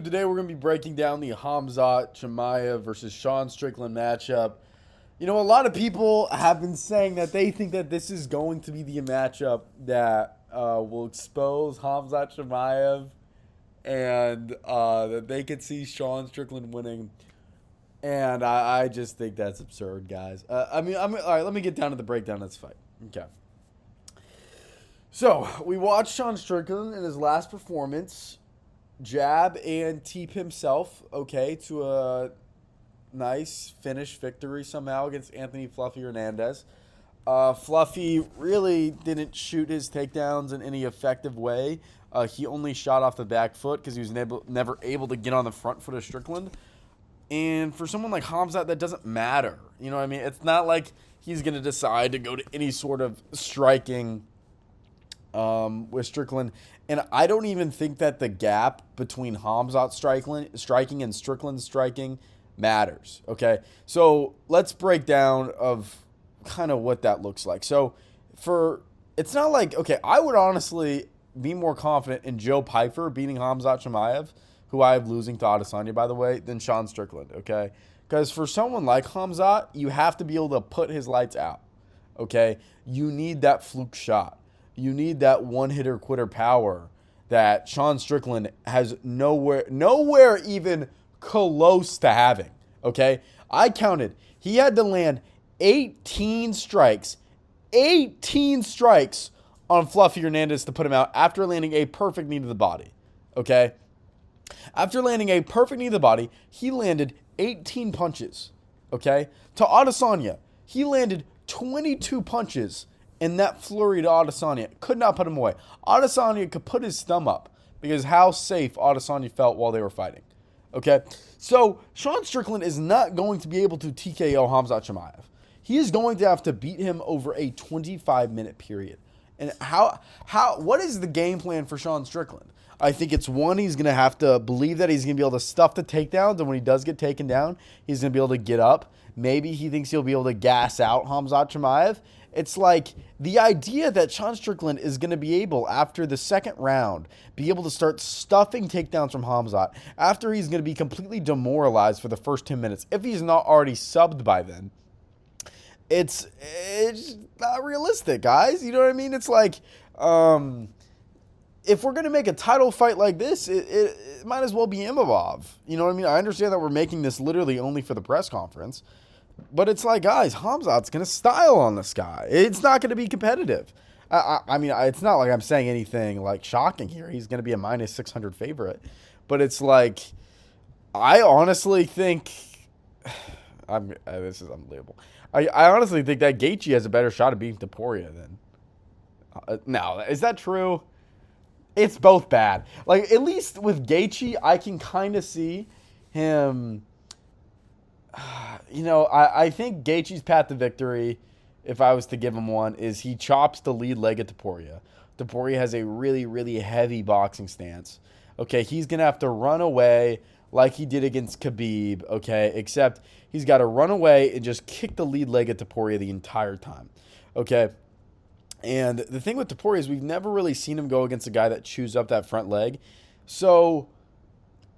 Today we're going to be breaking down the Khamzat Chimaev versus Sean Strickland matchup. You know, a lot of people have been saying that they think that this is going to be the matchup that will expose Khamzat Chimaev and that they could see Sean Strickland winning. And I just think that's absurd, guys. All right, let me get down to the breakdown of this fight. Okay. So, we watched Sean Strickland in his last performance jab and teep himself, okay, to a nice finish victory somehow against Anthony Fluffy Hernandez. Fluffy really didn't shoot his takedowns in any effective way. He only shot off the back foot because he was never able to get on the front foot of Strickland. And for someone like Khamzat, that doesn't matter. You know what I mean? It's not like he's going to decide to go to any sort of striking with Strickland. And I don't even think that the gap between Khamzat striking and Strickland striking matters. Okay, so let's break down of kind of what that looks like. So it's not like, okay, I would honestly be more confident in Joe Pyfer beating Khamzat Chimaev, who I have losing to Adesanya, by the way, than Sean Strickland. Okay, because for someone like Khamzat, you have to be able to put his lights out. Okay, you need that fluke shot. You need that one-hitter quitter power that Sean Strickland has nowhere even close to having, okay? I counted. He had to land 18 strikes on Fluffy Hernandez to put him out after landing a perfect knee to the body, okay? After landing a perfect knee to the body, he landed 18 punches, okay? To Adesanya, he landed 22 punches. And that flurry to Adesanya could not put him away. Adesanya could put his thumb up because how safe Adesanya felt while they were fighting. Okay? So, Sean Strickland is not going to be able to TKO Khamzat Chimaev. He is going to have to beat him over a 25-minute period. And what is the game plan for Sean Strickland? I think it's one, he's going to have to believe that he's going to be able to stuff the takedowns, and when he does get taken down, he's going to be able to get up. Maybe he thinks he'll be able to gas out Khamzat Chimaev. It's like the idea that Sean Strickland is going to be able, after the second round, be able to start stuffing takedowns from Khamzat after he's going to be completely demoralized for the first 10 minutes. If he's not already subbed by then, it's not realistic, guys. You know what I mean? It's like, if we're going to make a title fight like this, it might as well be Imavov. You know what I mean? I understand that we're making this literally only for the press conference. But it's like, guys, Khamzat's going to style on this guy. It's not going to be competitive. I mean, it's not like I'm saying anything like shocking here. He's going to be a minus 600 favorite. But it's like, I honestly think, this is unbelievable. I honestly think that Gaethje has a better shot at beating Topuria than. Now, is that true? It's both bad. Like, at least with Gaethje, I can kind of see him. You know, I think Gaethje's path to victory, if I was to give him one, is he chops the lead leg at Topuria. Topuria has a really, really heavy boxing stance. Okay, he's going to have to run away like he did against Khabib, okay, except he's got to run away and just kick the lead leg at Topuria the entire time, okay? And the thing with Topuria is we've never really seen him go against a guy that chews up that front leg. So,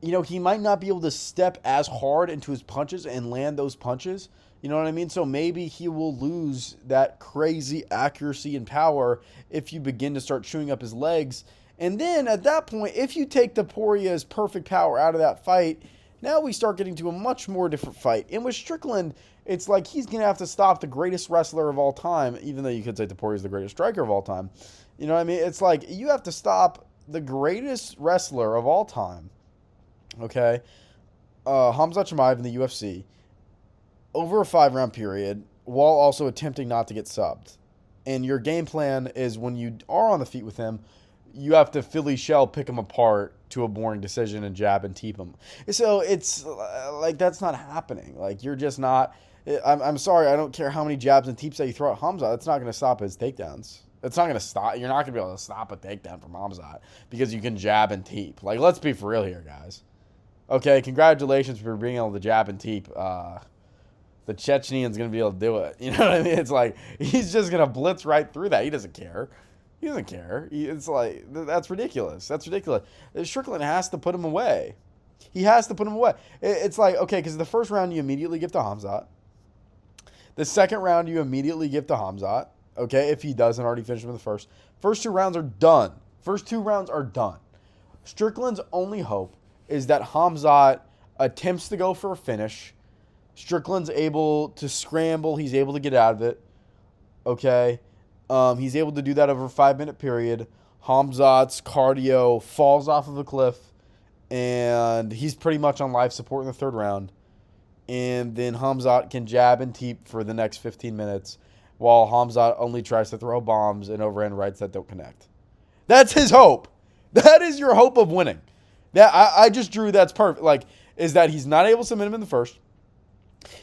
you know, he might not be able to step as hard into his punches and land those punches. You know what I mean? So maybe he will lose that crazy accuracy and power if you begin to start chewing up his legs. And then at that point, if you take Topuria's perfect power out of that fight, now we start getting to a much more different fight. And with Strickland, it's like he's going to have to stop the greatest wrestler of all time, even though you could say Topuria's the greatest striker of all time. You know what I mean? It's like you have to stop the greatest wrestler of all time. Okay, Khamzat Chimaev in the UFC over a 5-round period while also attempting not to get subbed. And your game plan is when you are on the feet with him, you have to Philly shell pick him apart to a boring decision and jab and teep him. So it's like that's not happening. Like you're just not. I'm sorry. I don't care how many jabs and teeps that you throw at Khamzat. That's not going to stop his takedowns. It's not going to stop. You're not going to be able to stop a takedown from Khamzat because you can jab and teep. Like let's be for real here, guys. Okay, congratulations for being able to jab and teep. The Chechenian's going to be able to do it. You know what I mean? It's like, he's just going to blitz right through that. He doesn't care. He doesn't care. It's like, that's ridiculous. That's ridiculous. Strickland has to put him away. He has to put him away. It's like, okay, because the first round you immediately give to Khamzat. The second round you immediately give to Khamzat. Okay, if he doesn't already finish him in the first. First 2 rounds are done. First 2 rounds are done. Strickland's only hope is that Khamzat attempts to go for a finish. Strickland's able to scramble. He's able to get out of it. Okay. He's able to do that over a 5-minute period. Khamzat's cardio falls off of a cliff. And he's pretty much on life support in the 3rd round. And then Khamzat can jab and teep for the next 15 minutes. While Khamzat only tries to throw bombs and overhand rights that don't connect. That's his hope. That is your hope of winning. That I just drew that's perfect. Like, is that he's not able to submit him in the first.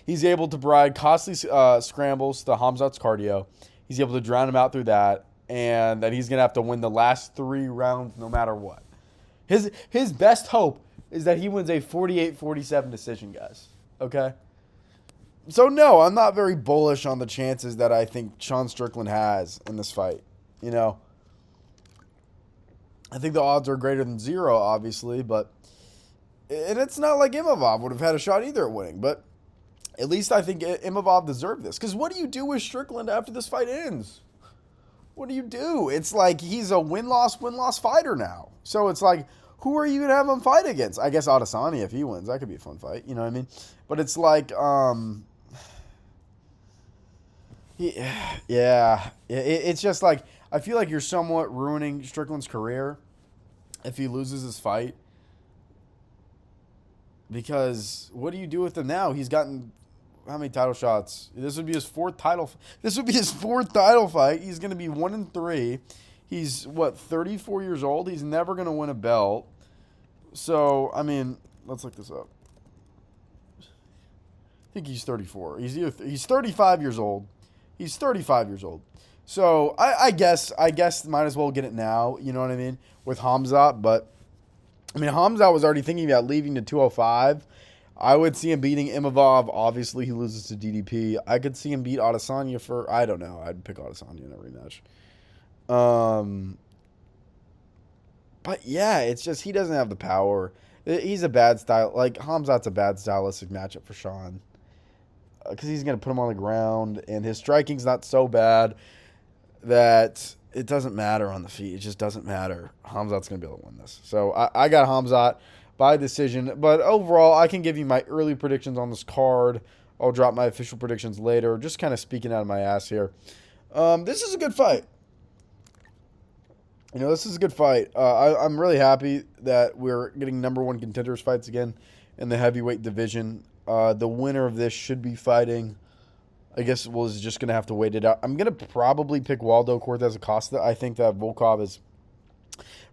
He's able to provide costly scrambles to Khamzat's cardio. He's able to drown him out through that. And that he's going to have to win the last 3 rounds no matter what. His best hope is that he wins a 48-47 decision, guys. Okay? So, no, I'm not very bullish on the chances that I think Sean Strickland has in this fight. You know, I think the odds are greater than 0, obviously, but and it's not like Imavov would have had a shot either at winning, but at least I think Imavov deserved this. Because what do you do with Strickland after this fight ends? What do you do? It's like he's a win-loss fighter now. So it's like, who are you going to have him fight against? I guess Adesanya if he wins. That could be a fun fight. You know what I mean? But it's like, it's just like, I feel like you're somewhat ruining Strickland's career if he loses his fight. Because what do you do with him now? He's gotten how many title shots? This would be his 4th title. This would be his 4th title fight. He's going to be 1-3. He's 34 years old. He's never going to win a belt. So, I mean, let's look this up. I think he's 34. He's 35 years old. He's 35 years old. So, I guess might as well get it now, you know what I mean, with Khamzat. But, I mean, Khamzat was already thinking about leaving to 205. I would see him beating Imavov. Obviously, he loses to DDP. I could see him beat Adesanya for, I don't know. I'd pick Adesanya in a rematch. But, yeah, it's just he doesn't have the power. He's a bad style. Like, Khamzat's a bad stylistic matchup for Sean. Because he's going to put him on the ground. And his striking's not so bad that it doesn't matter on the feet. It just doesn't matter. Khamzat's going to be able to win this. So, I got Khamzat by decision. But overall, I can give you my early predictions on this card. I'll drop my official predictions later. Just kind of speaking out of my ass here. This is a good fight. You know, this is a good fight. I'm really happy that we're getting #1 contenders fights again in the heavyweight division. The winner of this should be fighting. I guess is just going to have to wait it out. I'm going to probably pick Waldo Cortez Acosta. I think that Volkov has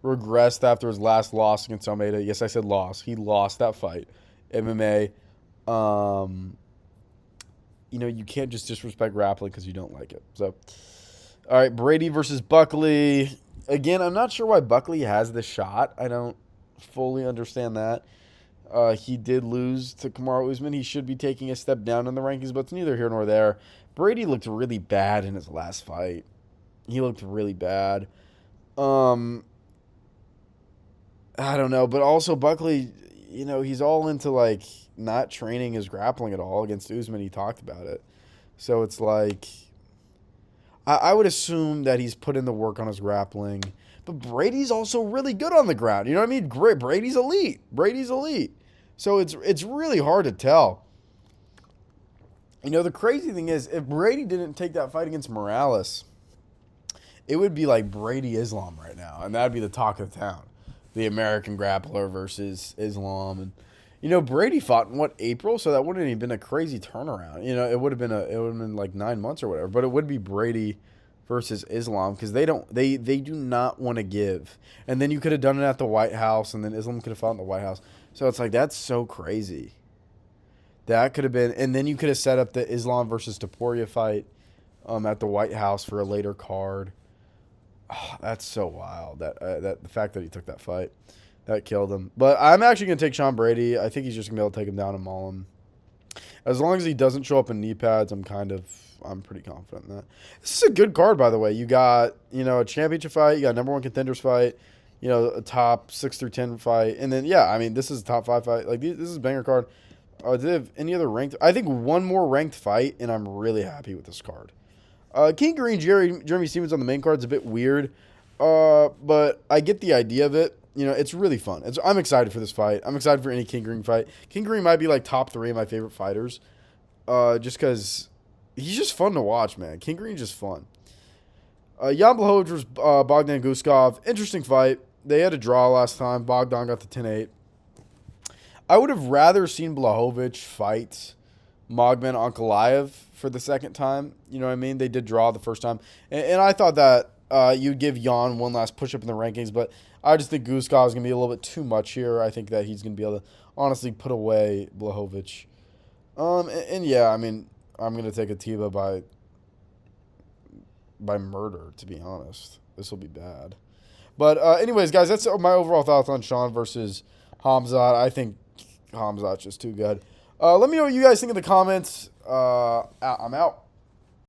regressed after his last loss against Almeida. Yes, I said loss. He lost that fight. MMA. You know, you can't just disrespect grappling because you don't like it. So, all right, Brady versus Buckley. Again, I'm not sure why Buckley has the shot. I don't fully understand that. He did lose to Kamaru Usman. He should be taking a step down in the rankings, but it's neither here nor there. Brady looked really bad in his last fight. He looked really bad. I don't know, but also Buckley, you know, he's all into, like, not training his grappling at all against Usman. He talked about it. So it's like, I would assume that he's put in the work on his grappling. But Brady's also really good on the ground. You know what I mean? Great. Brady's elite. Brady's elite. So it's really hard to tell. You know, the crazy thing is, if Brady didn't take that fight against Morales, it would be like Brady Islam right now. And that would be the talk of the town. The American grappler versus Islam. And, you know, Brady fought in, April? So that wouldn't have been a crazy turnaround. You know, it would have been like 9 months or whatever. But it would be Brady versus Islam, because they do not want to give. And then you could have done it at the White House, and then Islam could have fought in the White House. So it's like, that's so crazy. That could have been, and then you could have set up the Islam versus Topuria fight at the White House for a later card. Oh, that's so wild. That the fact that he took that fight, that killed him. But I'm actually going to take Sean Brady. I think he's just going to be able to take him down and maul him. As long as he doesn't show up in knee pads, I'm pretty confident in that. This is a good card, by the way. You got, you know, a championship fight. You got #1 contenders fight. you know, a top 6 through 10 fight. And then, yeah, I mean, this is a top 5 fight. Like, this is a banger card. Do they have any other ranked? I think one more ranked fight, and I'm really happy with this card. King Green Jeremy Stevens on the main card is a bit weird, but I get the idea of it. You know, it's really fun. I'm excited for this fight. I'm excited for any King Green fight. King Green might be like top 3 of my favorite fighters, just because he's just fun to watch, man. King Green's just fun. Jan Blachowicz versus Bogdan Guskov. Interesting fight. They had a draw last time. Bogdan got the 10-8. I would have rather seen Blachowicz fight Magomed Ankalaev for the second time. You know what I mean? They did draw the first time. And I thought that you'd give Jan one last push-up in the rankings, but I just think Guskov is going to be a little bit too much here. I think that he's going to be able to honestly put away Blachowicz. And yeah, I mean, I'm going to take Atiba by murder, to be honest. This will be bad. But anyways, guys, that's my overall thoughts on Sean versus Khamzat. I think Khamzat's just too good. Let me know what you guys think in the comments. I'm out.